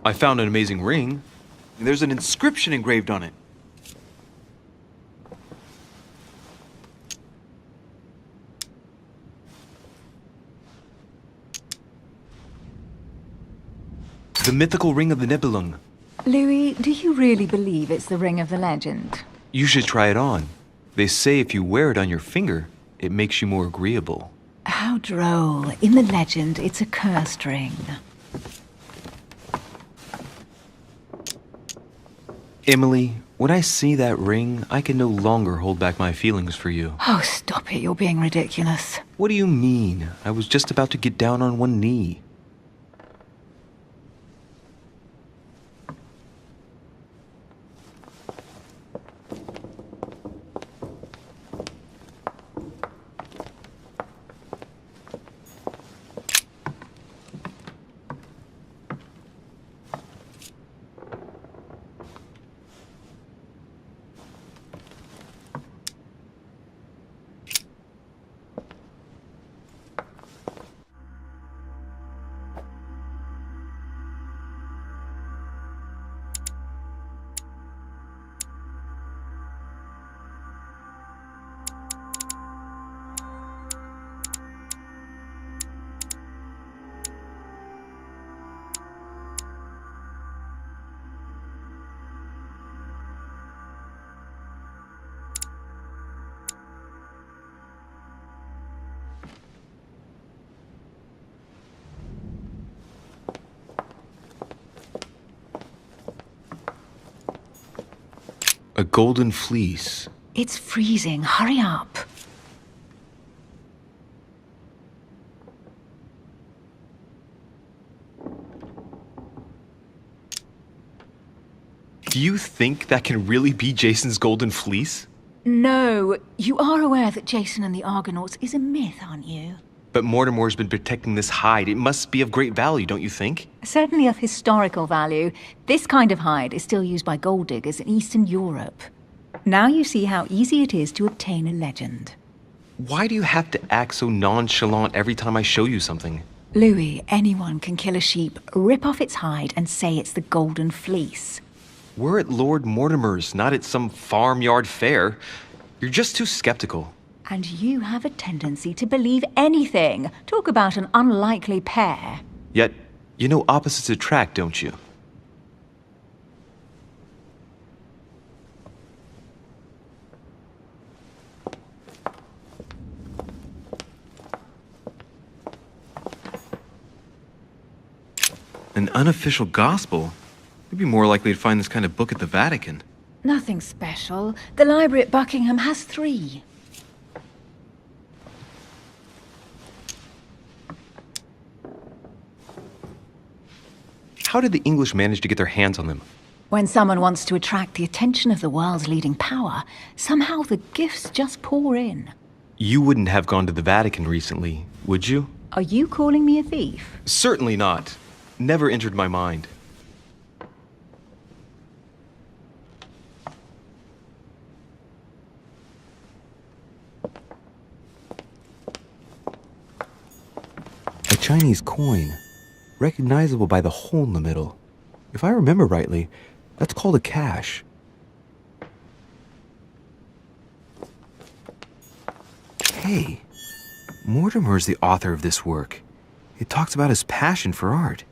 I found an amazing ring. There's an inscription engraved on it. The mythical ring of the Nibelung. Louis, do you really believe it's the ring of the legend? You should try it on. They say if you wear it on your finger, it makes you more agreeable. How droll. In the legend, it's a cursed ring. Emily, when I see that ring, I can no longer hold back my feelings for you. Oh, stop it. You're being ridiculous. What do you mean? I was just about to get down on one knee. A golden fleece. It's freezing. Hurry up. Do you think that can really be Jason's golden fleece? No. You are aware that Jason and the Argonauts is a myth, aren't you? But Mortimer's been protecting this hide. It must be of great value, don't you think? Certainly of historical value. This kind of hide is still used by gold diggers in Eastern Europe. Now you see how easy it is to obtain a legend. Why do you have to act so nonchalant every time I show you something? Louis, anyone can kill a sheep, rip off its hide, and say it's the Golden Fleece. We're at Lord Mortimer's, not at some farmyard fair. You're just too skeptical. And you have a tendency to believe anything. Talk about an unlikely pair. Yet, you know opposites attract, don't you? An unofficial gospel? You'd be more likely to find this kind of book at the Vatican. Nothing special. The library at Buckingham has 3. How did the English manage to get their hands on them? When someone wants to attract the attention of the world's leading power, somehow the gifts just pour in. You wouldn't have gone to the Vatican recently, would you? Are you calling me a thief? Certainly not. Never entered my mind. A Chinese coin, recognizable by the hole in the middle. If I remember rightly, that's called a cash. Hey, Mortimer's the author of this work. It talks about his passion for art.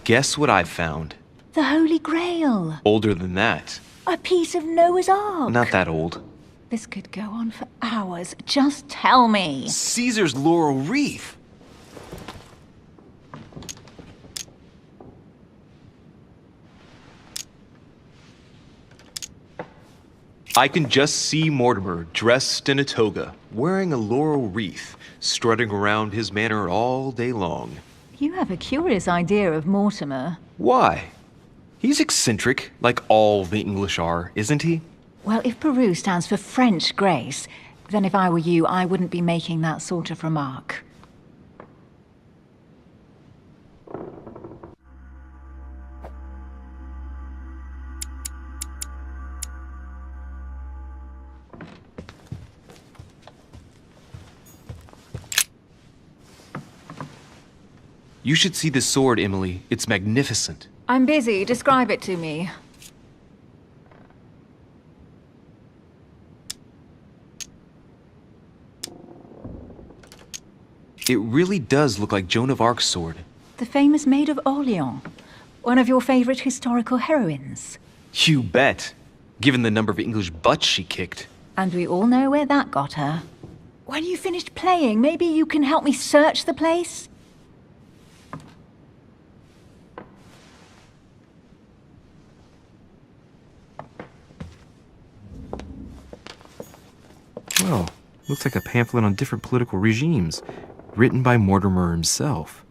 Guess what I've found? The Holy Grail. Older than that. A piece of Noah's Ark. Not that old. This could go on for hours. Just tell me. Caesar's laurel wreath. I can just see Mortimer dressed in a toga, wearing a laurel wreath, strutting around his manor all day long. You have a curious idea of Mortimer. Why? He's eccentric, like all the English are, isn't he? Well, if Peru stands for French grace, then if I were you, I wouldn't be making that sort of remark. You should see this sword, Emily. It's magnificent. I'm busy. Describe it to me. It really does look like Joan of Arc's sword. The famous Maid of Orleans. One of your favorite historical heroines. You bet. Given the number of English butts she kicked. And we all know where that got her. When you finished playing, maybe you can help me search the place? Well, looks like a pamphlet on different political regimes, written by Mortimer himself.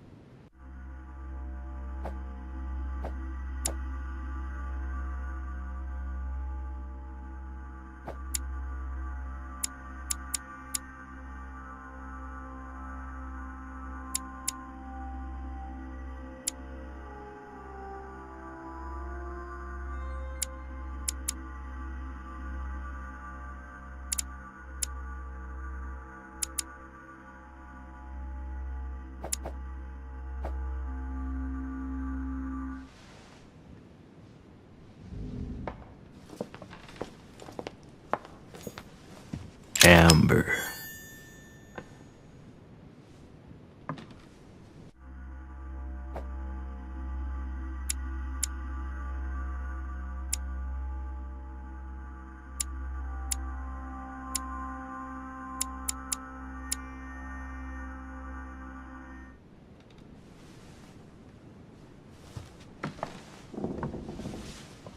Amber.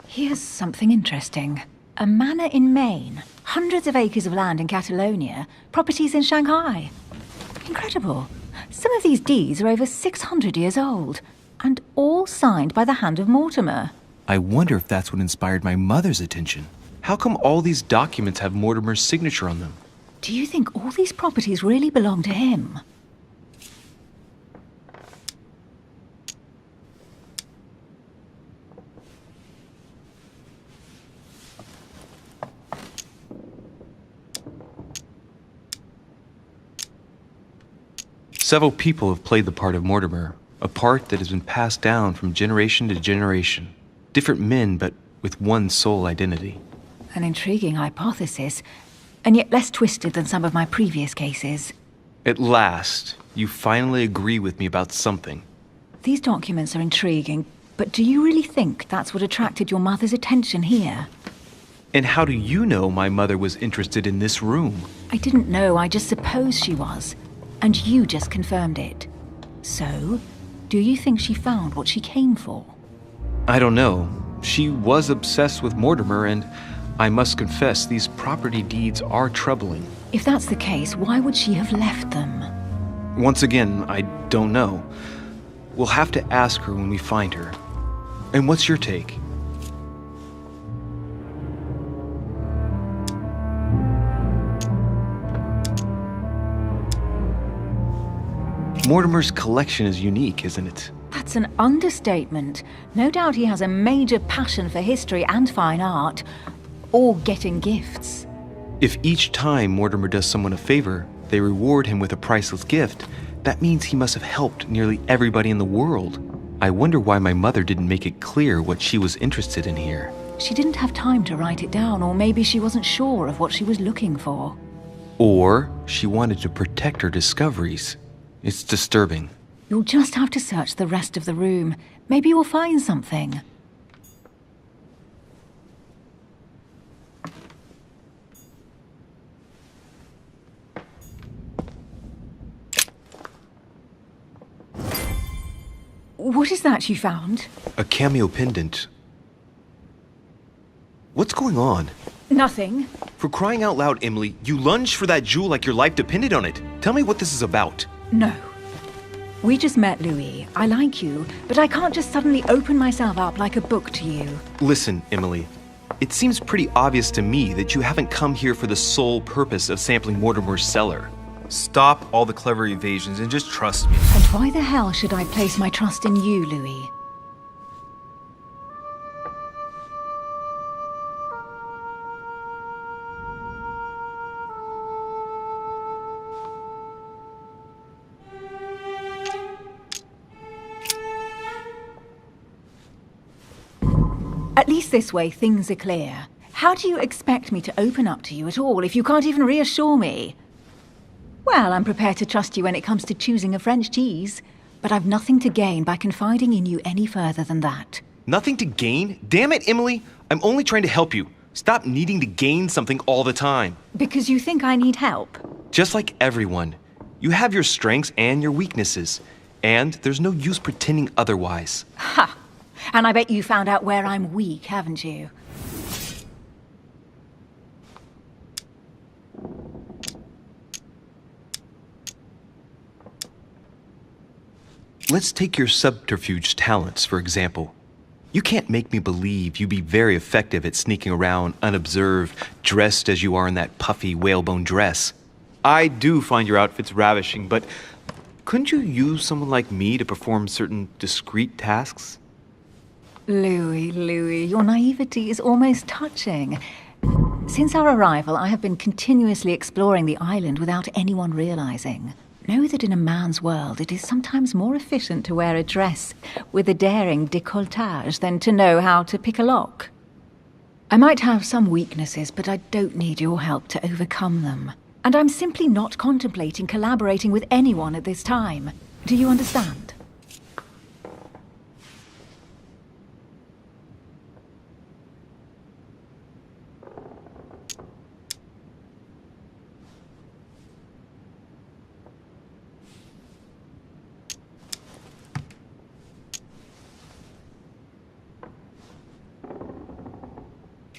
Here's something interesting. A manor in Maine, hundreds of acres of land in Catalonia, properties in Shanghai. Incredible. Some of these deeds are over 600 years old, and all signed by the hand of Mortimer. I wonder if that's what inspired my mother's attention. How come all these documents have Mortimer's signature on them? Do you think all these properties really belong to him? Several people have played the part of Mortimer, a part that has been passed down from generation to generation. Different men, but with one sole identity. An intriguing hypothesis, and yet less twisted than some of my previous cases. At last, you finally agree with me about something. These documents are intriguing, but do you really think that's what attracted your mother's attention here? And how do you know my mother was interested in this room? I didn't know, I just supposed she was. And you just confirmed it. So, do you think she found what she came for? I don't know. She was obsessed with Mortimer, and I must confess these property deeds are troubling. If that's the case, why would she have left them? Once again, I don't know. We'll have to ask her when we find her. And what's your take? Mortimer's collection is unique, isn't it? That's an understatement. No doubt he has a major passion for history and fine art, or getting gifts. If each time Mortimer does someone a favor, they reward him with a priceless gift, that means he must have helped nearly everybody in the world. I wonder why my mother didn't make it clear what she was interested in here. She didn't have time to write it down, or maybe she wasn't sure of what she was looking for. Or she wanted to protect her discoveries. It's disturbing. You'll just have to search the rest of the room. Maybe you'll find something. What is that you found? A cameo pendant. What's going on? Nothing. For crying out loud, Emily, you lunged for that jewel like your life depended on it. Tell me what this is about. No. We just met, Louis. I like you, but I can't just suddenly open myself up like a book to you. Listen, Emily. It seems pretty obvious to me that you haven't come here for the sole purpose of sampling Mortimer's cellar. Stop all the clever evasions and just trust me. And why the hell should I place my trust in you, Louis? At least this way, things are clear. How do you expect me to open up to you at all if you can't even reassure me? Well, I'm prepared to trust you when it comes to choosing a French cheese, but I've nothing to gain by confiding in you any further than that. Nothing to gain? Damn it, Emily! I'm only trying to help you. Stop needing to gain something all the time. Because you think I need help? Just like everyone. You have your strengths and your weaknesses. And there's no use pretending otherwise. Ha! And I bet you found out where I'm weak, haven't you? Let's take your subterfuge talents, for example. You can't make me believe you'd be very effective at sneaking around unobserved, dressed as you are in that puffy whalebone dress. I do find your outfits ravishing, but couldn't you use someone like me to perform certain discreet tasks? Louis, your naivety is almost touching. Since our arrival, I have been continuously exploring the island without anyone realizing. Know that in a man's world, it is sometimes more efficient to wear a dress with a daring décolletage than to know how to pick a lock. I might have some weaknesses, but I don't need your help to overcome them. And I'm simply not contemplating collaborating with anyone at this time. Do you understand?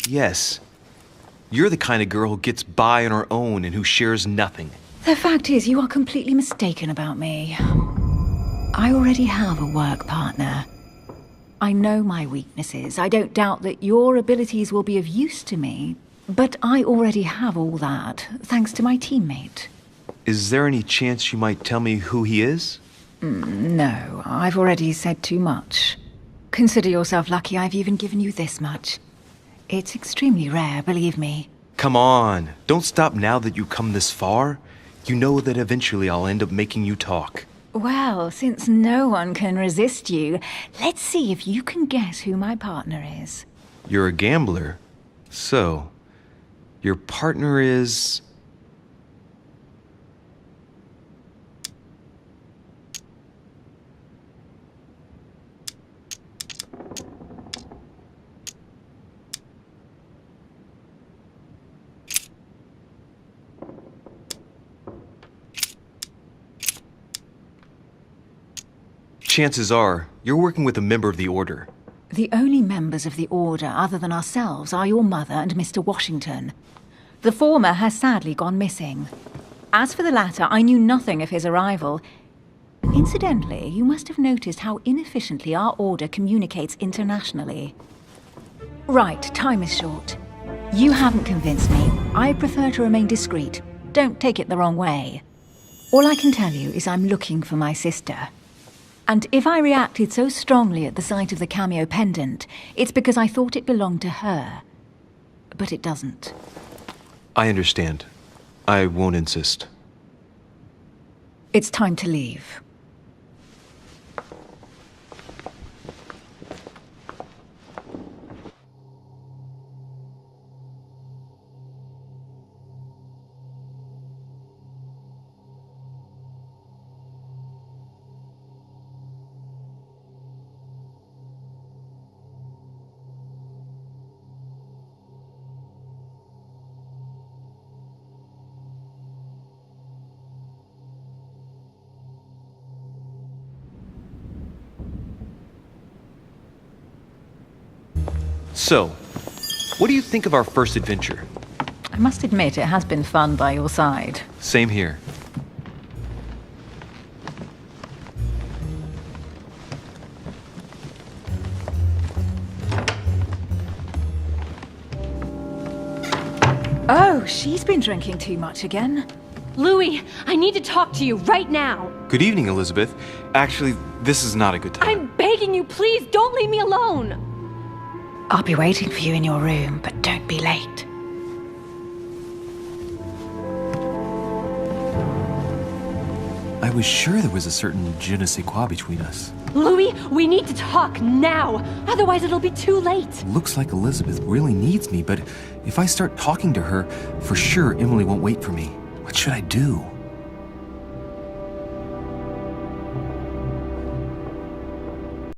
Yes. You're the kind of girl who gets by on her own and who shares nothing. The fact is, you are completely mistaken about me. I already have a work partner. I know my weaknesses. I don't doubt that your abilities will be of use to me, but I already have all that, thanks to my teammate. Is there any chance you might tell me who he is? No, I've already said too much. Consider yourself lucky I've even given you this much. It's extremely rare, believe me. Come on, don't stop now that you've come this far. You know that eventually I'll end up making you talk. Well, since no one can resist you, let's see if you can guess who my partner is. You're a gambler. So, your partner is... Chances are, you're working with a member of the Order. The only members of the Order other than ourselves are your mother and Mr. Washington. The former has sadly gone missing. As for the latter, I knew nothing of his arrival. Incidentally, you must have noticed how inefficiently our Order communicates internationally. Right, time is short. You haven't convinced me. I prefer to remain discreet. Don't take it the wrong way. All I can tell you is I'm looking for my sister. And if I reacted so strongly at the sight of the cameo pendant, it's because I thought it belonged to her. But it doesn't. I understand. I won't insist. It's time to leave. So, what do you think of our first adventure? I must admit, it has been fun by your side. Same here. Oh, she's been drinking too much again. Louis, I need to talk to you right now. Good evening, Elizabeth. Actually, this is not a good time. I'm begging you, please don't leave me alone. I'll be waiting for you in your room, but don't be late. I was sure there was a certain je ne sais quoi between us. Louis, we need to talk now. Otherwise, it'll be too late. Looks like Elizabeth really needs me, but if I start talking to her, for sure Emily won't wait for me. What should I do?